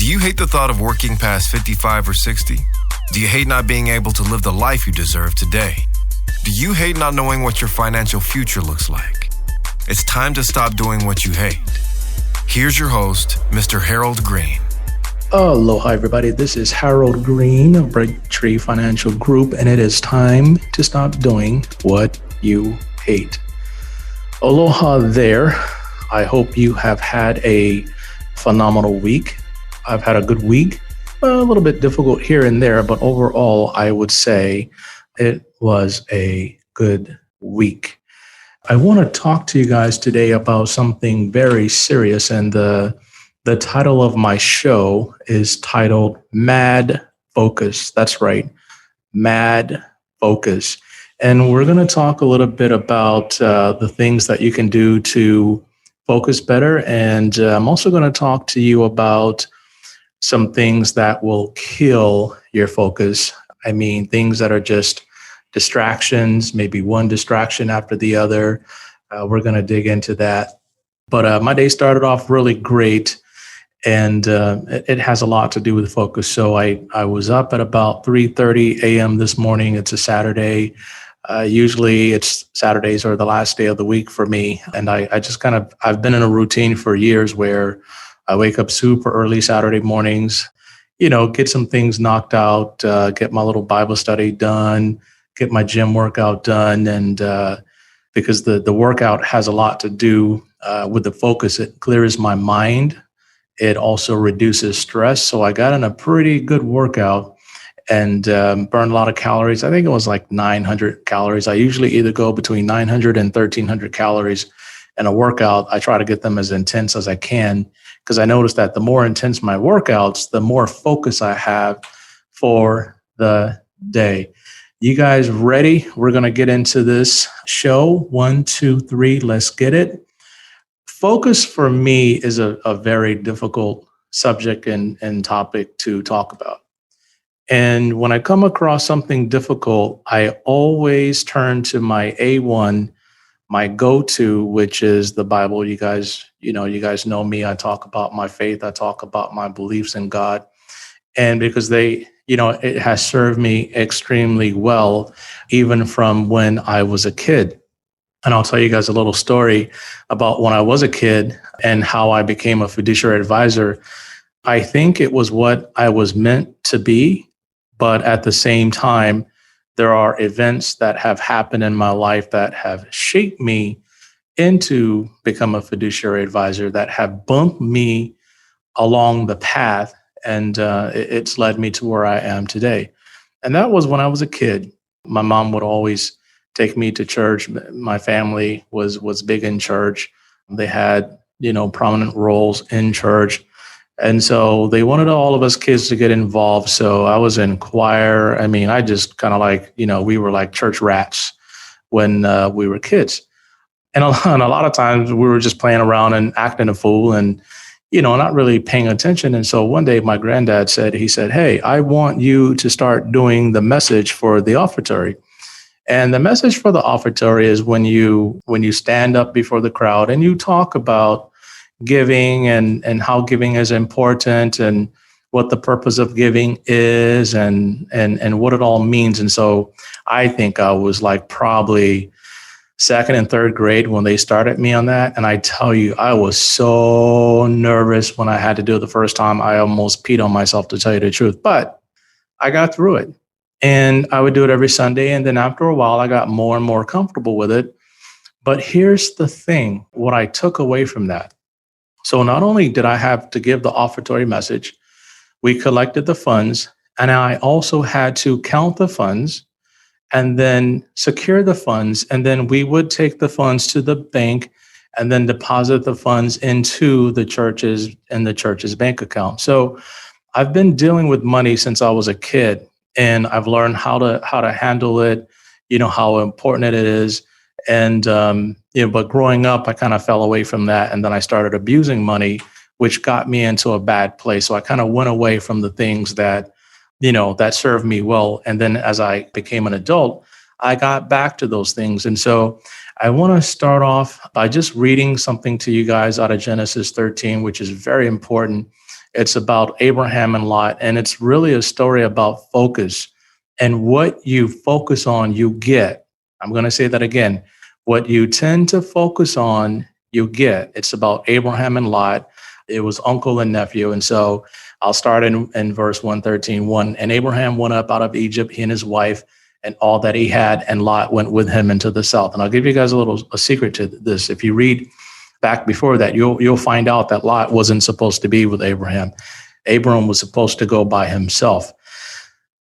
you hate the thought of working past 55 or 60? Do you hate not being able to live the life you deserve today? Do you hate not knowing what your financial future looks like? It's time to stop doing what you hate. Here's your host, Mr. Harold Green. Aloha, everybody. This is Harold Green of Breaktree Financial Group, and it is time to stop doing what you hate. Aloha there. I hope you have had a phenomenal week. I've had a good week, a little bit difficult here and there, but overall, I would say it was a good week. I want to talk to you guys today about something very serious, and the title of my show is titled Mad Focus. That's right, Mad Focus. And we're going to talk a little bit about the things that you can do to focus better. And I'm also going to talk to you about some things that will kill your focus. I mean, things that are just distractions, maybe one distraction after the other. We're going to dig into that. But my day started off really great, and it has a lot to do with focus. So I was up at about 3:30 a.m. this morning. It's a Saturday. Usually Saturdays are the last day of the week for me. And I've been in a routine for years where I wake up super early Saturday mornings, get some things knocked out, get my little Bible study done, get my gym workout done. And because the workout has a lot to do with the focus, it clears my mind. It also reduces stress. So I got in a pretty good workout and burned a lot of calories. I think it was like 900 calories. I usually either go between 900 and 1,300 calories in a workout. I try to get them as intense as I can, because I noticed that the more intense my workouts, the more focus I have for the day. You guys ready? We're going to get into this show. 1, 2, 3, let's get it. Focus for me is a very difficult subject and topic to talk about. And when I come across something difficult, I always turn to my A1, my go-to, which is the Bible. You guys know me. I talk about my faith. I talk about my beliefs in God. And because it has served me extremely well, even from when I was a kid. And I'll tell you guys a little story about when I was a kid and how I became a fiduciary advisor. I think it was what I was meant to be. But at the same time, there are events that have happened in my life that have shaped me into become a fiduciary advisor, that have bumped me along the path. And it's led me to where I am today. And that was when I was a kid. My mom would always take me to church. My family was big in church. They had, prominent roles in church. And so they wanted all of us kids to get involved. So I was in choir. I mean, I just kind of we were like church rats when we were kids. And a lot of times we were just playing around and acting a fool and, not really paying attention. And so one day my granddad said, "Hey, I want you to start doing the message for the offertory." And the message for the offertory is when you stand up before the crowd and you talk about giving and how giving is important and what the purpose of giving is and what it all means. And so I think I was like probably second and third grade when they started me on that. And I tell you, I was so nervous when I had to do it the first time. I almost peed on myself, to tell you the truth, but I got through it. And I would do it every Sunday. And then after a while, I got more and more comfortable with it. But here's the thing, what I took away from that. So not only did I have to give the offertory message, we collected the funds, and I also had to count the funds and then secure the funds. And then we would take the funds to the bank and then deposit the funds into the church's bank account. So I've been dealing with money since I was a kid, and I've learned how to handle it, how important it is. And, but growing up, I kind of fell away from that. And then I started abusing money, which got me into a bad place. So I kind of went away from the things that served me well. And then as I became an adult, I got back to those things. And so I want to start off by just reading something to you guys out of Genesis 13, which is very important. It's about Abraham and Lot, and it's really a story about focus. And what you focus on, you get. I'm going to say that again. What you tend to focus on, you get. It's about Abraham and Lot. It was uncle and nephew. And so I'll start in verse 113. And Abraham went up out of Egypt, he and his wife, and all that he had, and Lot went with him into the south. And I'll give you guys a secret to this. If you read back before that, you'll find out that Lot wasn't supposed to be with Abraham. Abram was supposed to go by himself.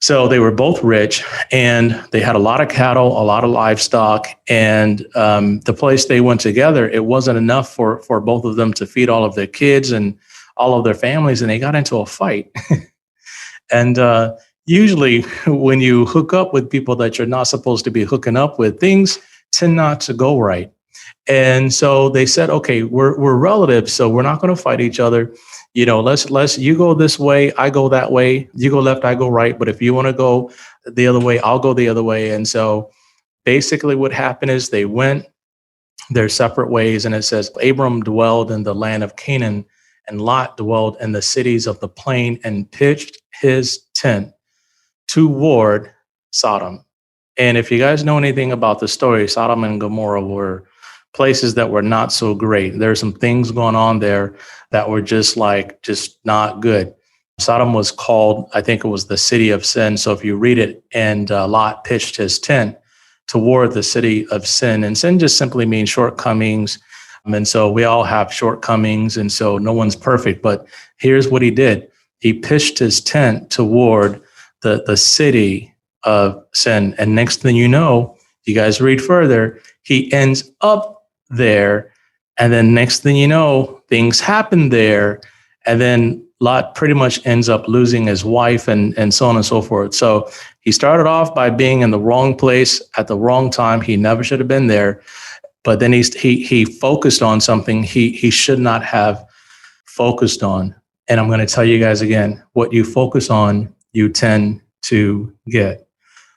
So they were both rich, and they had a lot of cattle, a lot of livestock, and the place they went together, it wasn't enough for both of them to feed all of their kids and all of their families, and they got into a fight. And usually when you hook up with people that you're not supposed to be hooking up with, things tend not to go right. And so they said, okay, we're relatives, so we're not going to fight each other. Let's you go this way, I go that way. You go left, I go right. But if you want to go the other way, I'll go the other way. And so basically what happened is they went their separate ways. And it says, Abram dwelled in the land of Canaan, and Lot dwelled in the cities of the plain and pitched his tent toward Sodom. And if you guys know anything about the story, Sodom and Gomorrah were places that were not so great. There's some things going on there that were just not good. Sodom was called, I think it was the city of sin. So if you read it, and Lot pitched his tent toward the city of sin. And sin just simply means shortcomings. And so we all have shortcomings. And so no one's perfect. But here's what he did. He pitched his tent toward the city of sin. And next thing you know, you guys read further, he ends up there. And then next thing you know, things happen there. And then Lot pretty much ends up losing his wife and so on and so forth. So he started off by being in the wrong place at the wrong time. He never should have been there. But then he focused on something he should not have focused on. And I'm going to tell you guys again, what you focus on, you tend to get.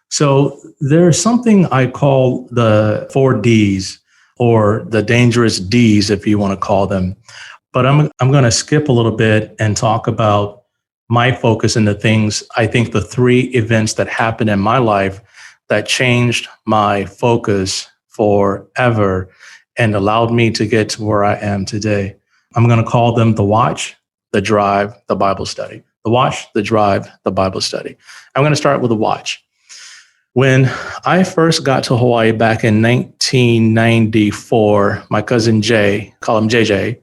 So there's something I call the 4 Ds, or the dangerous Ds, if you want to call them. But I'm going to skip a little bit and talk about my focus and the things, I think the 3 events that happened in my life that changed my focus forever and allowed me to get to where I am today. I'm going to call them the watch, the drive, the Bible study. The watch, the drive, the Bible study. I'm going to start with the watch. When I first got to Hawaii back in 1994, my cousin Jay, call him JJ,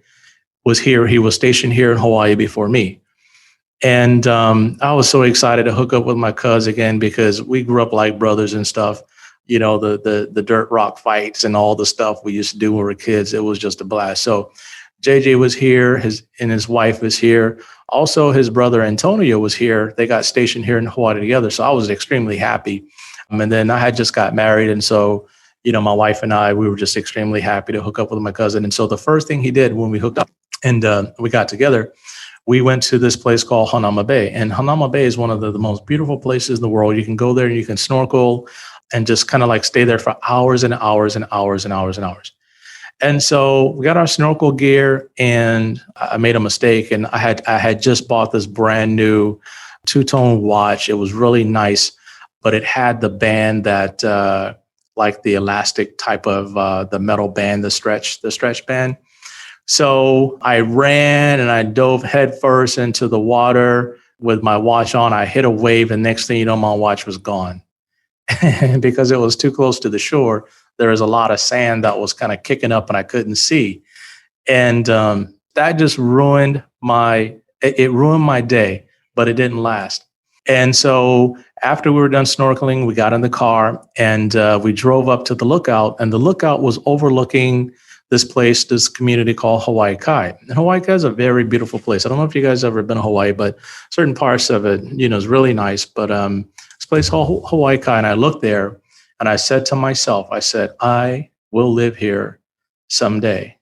was here. He was stationed here in Hawaii before me. And I was so excited to hook up with my cousin again because we grew up like brothers and stuff. You know, the dirt rock fights and all the stuff we used to do when we were kids. It was just a blast. So JJ was here, his wife was here. Also, his brother Antonio was here. They got stationed here in Hawaii together. So I was extremely happy. And then I had just got married. And so, you know, my wife and I, we were just extremely happy to hook up with my cousin. And so the first thing he did when we hooked up and we got together, we went to this place called Hanauma Bay. And Hanauma Bay is one of the most beautiful places in the world. You can go there and you can snorkel and just kind of like stay there for hours and hours and hours and hours and hours. And so we got our snorkel gear, and I made a mistake. And I had just bought this brand new 2-tone watch. It was really nice, but it had the band that like the elastic type of the metal band, the stretch band. So I ran and I dove headfirst into the water with my watch on. I hit a wave, and next thing you know, my watch was gone. And because it was too close to the shore, there was a lot of sand that was kind of kicking up and I couldn't see. And that just ruined my day, but it didn't last. And so after we were done snorkeling, we got in the car and we drove up to the lookout, and the lookout was overlooking this place, this community called Hawaii Kai. And Hawaii Kai is a very beautiful place. I don't know if you guys ever been to Hawaii, but certain parts of it, you know, is really nice. But this place called Hawaii Kai, and I looked there and I said to myself, I said, I will live here someday.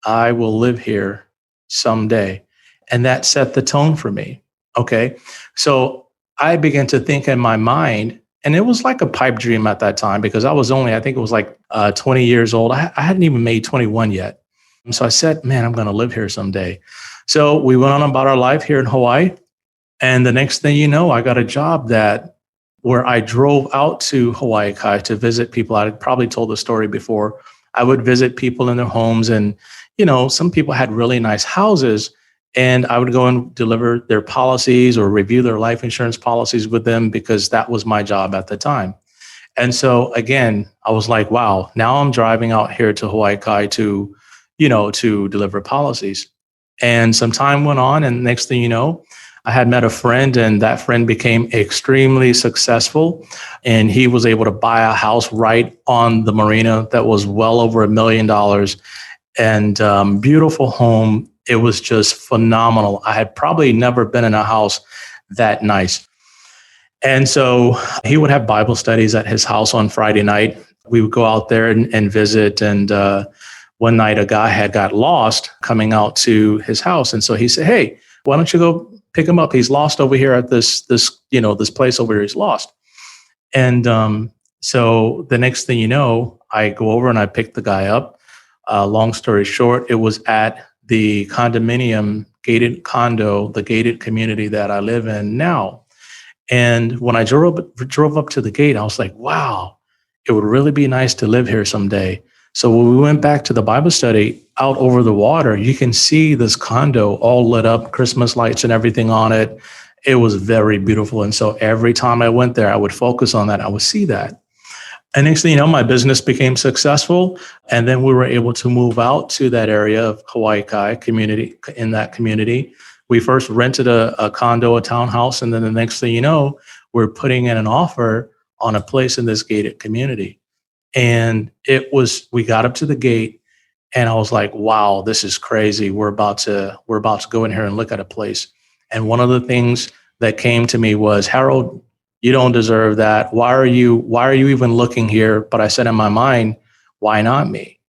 I will live here someday. And that set the tone for me. Okay. So I began to think in my mind, and it was like a pipe dream at that time because I was only, I think it was like 20 years old. I hadn't even made 21 yet. So I said, man, I'm going to live here someday. So we went on about our life here in Hawaii. And the next thing you know, I got a job that where I drove out to Hawaii Kai to visit people. I probably told the story before. I would visit people in their homes, and some people had really nice houses, and I would go and deliver their policies or review their life insurance policies with them because that was my job at the time. And so again, I was like, wow, now I'm driving out here to Hawaii Kai to deliver policies. And some time went on, and next thing you know, I had met a friend, and that friend became extremely successful. And he was able to buy a house right on the marina that was well over $1 million, and beautiful home. It was just phenomenal. I had probably never been in a house that nice. And so he would have Bible studies at his house on Friday night. We would go out there and visit. And one night, a guy had got lost coming out to his house, and so he said, "Hey, why don't you go pick him up? He's lost over here at this place over here. He's lost." And so the next thing you know, I go over and I pick the guy up. Long story short, it was at the condominium gated condo, the gated community that I live in now. And when I drove up to the gate, I was like, wow, it would really be nice to live here someday. So when we went back to the Bible study out over the water, you can see this condo all lit up, Christmas lights and everything on it. It was very beautiful. And so every time I went there, I would focus on that. I would see that. And next thing you know, my business became successful. And then we were able to move out to that area of Hawaii Kai community. In that community, we first rented a condo, a townhouse. And then the next thing you know, we're putting in an offer on a place in this gated community. And we got up to the gate, and I was like, wow, this is crazy. We're about to go in here and look at a place. And one of the things that came to me was, Harold, you don't deserve that. Why are you even looking here? But I said in my mind, why not me?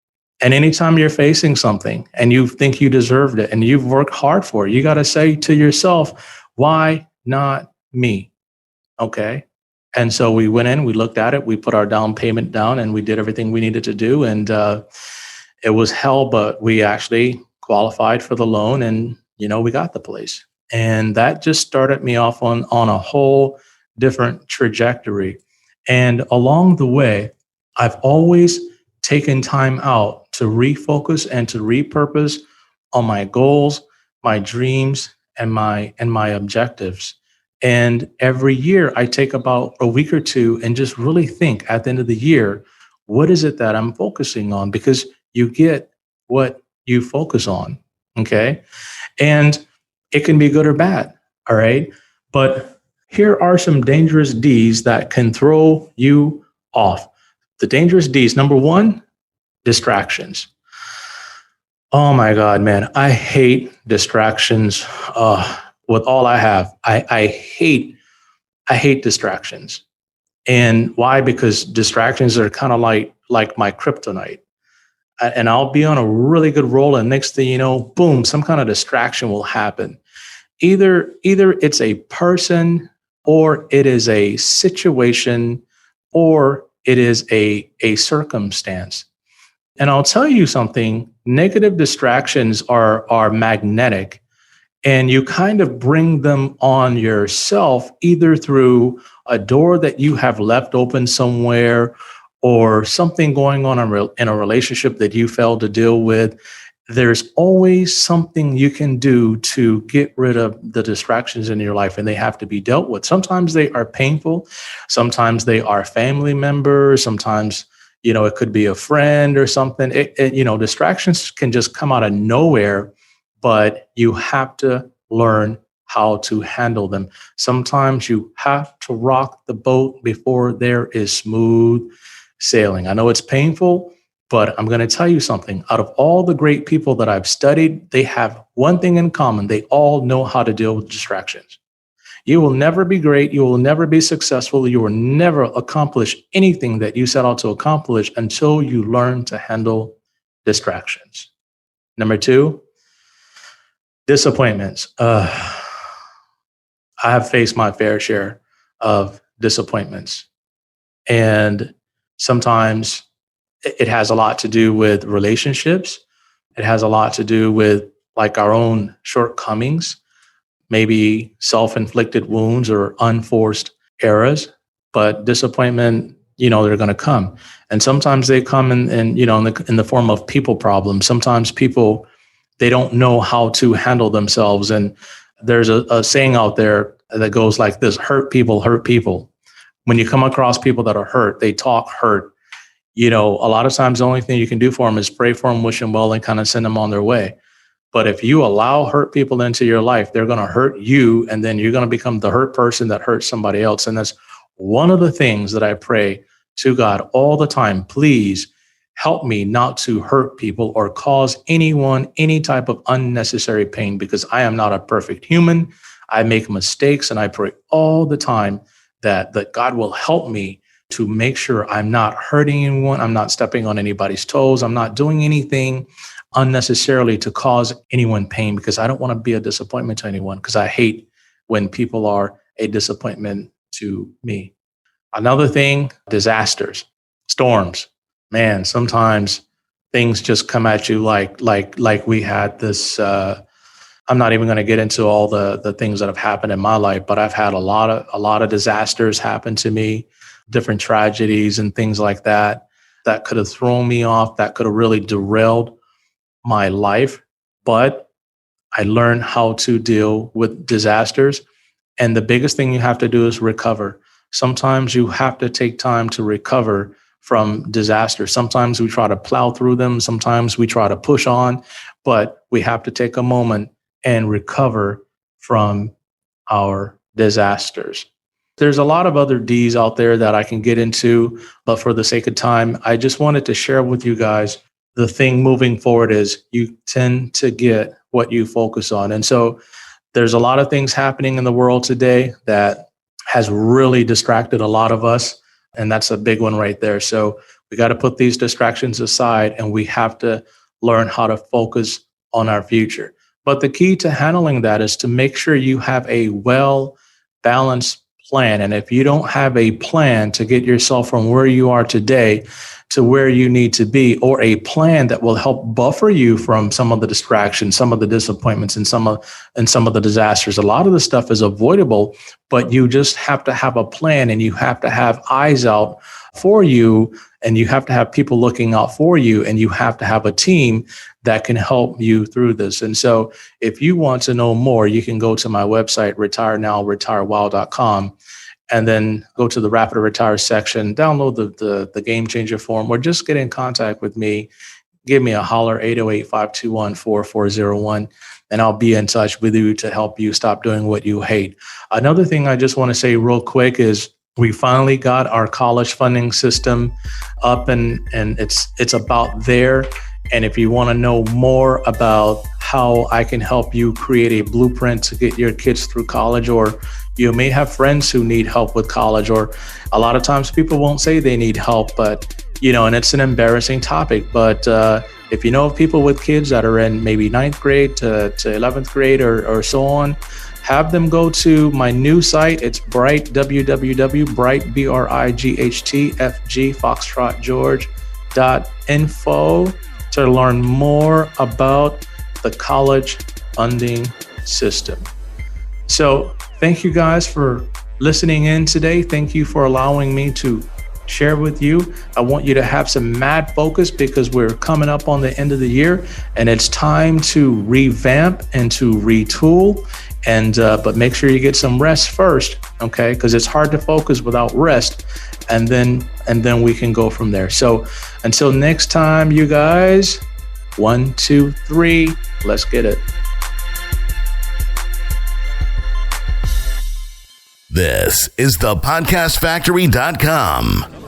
And anytime you're facing something and you think you deserved it and you've worked hard for it, you got to say to yourself, why not me? Okay. And so we went in, we looked at it, we put our down payment down, and we did everything we needed to do. And it was hell, but we actually qualified for the loan, and we got the place. And that just started me off on a whole different trajectory. And along the way, I've always taken time out to refocus and to repurpose on my goals, my dreams, and my objectives. And every year I take about a week or two and just really think at the end of the year, what is it that I'm focusing on? Because you get what you focus on. Okay. And it can be good or bad. All right. But here are some dangerous D's that can throw you off. The dangerous D's: number one, distractions. Oh my God, man. I hate distractions with all I have. I hate distractions. And why? Because distractions are kind of like my kryptonite. And I'll be on a really good roll, and next thing you know, boom, some kind of distraction will happen. Either it's a person, or it is a situation, or it is a circumstance. And I'll tell you something, negative distractions are magnetic, and you kind of bring them on yourself, either through a door that you have left open somewhere, or something going on in a relationship that you failed to deal with. There's always something you can do to get rid of the distractions in your life, and they have to be dealt with. Sometimes they are painful. Sometimes they are family members. Sometimes, it could be a friend or something. Distractions can just come out of nowhere, but you have to learn how to handle them. Sometimes you have to rock the boat before there is smooth sailing. I know it's painful, but I'm going to tell you something. Out of all the great people that I've studied, they have one thing in common. They all know how to deal with distractions. You will never be great. You will never be successful. You will never accomplish anything that you set out to accomplish until you learn to handle distractions. Number two, disappointments. I have faced my fair share of disappointments. And sometimes it has a lot to do with relationships. It has a lot to do with like our own shortcomings, maybe self-inflicted wounds or unforced errors. But disappointment, they're going to come. And sometimes they come in the form of people problems. Sometimes people, they don't know how to handle themselves. And there's a saying out there that goes like this: hurt people hurt people. When you come across people that are hurt, they talk hurt. A lot of times the only thing you can do for them is pray for them, wish them well, and kind of send them on their way. But if you allow hurt people into your life, they're going to hurt you, and then you're going to become the hurt person that hurts somebody else. And that's one of the things that I pray to God all the time. Please help me not to hurt people or cause anyone any type of unnecessary pain, because I am not a perfect human. I make mistakes, and I pray all the time that God will help me to make sure I'm not hurting anyone. I'm not stepping on anybody's toes. I'm not doing anything unnecessarily to cause anyone pain, because I don't want to be a disappointment to anyone, because I hate when people are a disappointment to me. Another thing, disasters, storms. Man, sometimes things just come at you like we had this. I'm not even going to get into all the things that have happened in my life, but I've had a lot of disasters happen to me, different tragedies and things like that could have thrown me off, that could have really derailed my life. But I learned how to deal with disasters. And the biggest thing you have to do is recover. Sometimes you have to take time to recover from disasters. Sometimes we try to plow through them. Sometimes we try to push on, but we have to take a moment and recover from our disasters. There's a lot of other D's out there that I can get into, but for the sake of time, I just wanted to share with you guys the thing moving forward is you tend to get what you focus on. And so there's a lot of things happening in the world today that has really distracted a lot of us. And that's a big one right there. So we got to put these distractions aside, and we have to learn how to focus on our future. But the key to handling that is to make sure you have a well-balanced plan. And if you don't have a plan to get yourself from where you are today to where you need to be, or a plan that will help buffer you from some of the distractions, some of the disappointments, and some of the disasters. A lot of the stuff is avoidable, but you just have to have a plan, and you have to have eyes out for you, and you have to have people looking out for you, and you have to have a team that can help you through this. And so if you want to know more, you can go to my website, retirenowretirewow.com. And then go to the Rapid Retire section, download the Game Changer form, or just get in contact with me. Give me a holler, 808-521-4401, and I'll be in touch with you to help you stop doing what you hate. Another thing I just want to say real quick is we finally got our college funding system up, and it's about there. And if you want to know more about how I can help you create a blueprint to get your kids through college, or you may have friends who need help with college, or a lot of times people won't say they need help, but, and it's an embarrassing topic. But if you know of people with kids that are in maybe 9th grade to 11th grade or so on, have them go to my new site. It's Bright, www.bright, BRIGHT, Foxtrot.George.info to learn more about the college funding system. So thank you guys for listening in today. Thank you for allowing me to share with you. I want you to have some mad focus, because we're coming up on the end of the year, and it's time to revamp and to retool. And but make sure you get some rest first, okay? Because it's hard to focus without rest, and then we can go from there. So until next time, you guys, 1, 2, 3, let's get it. This is thepodcastfactory.com.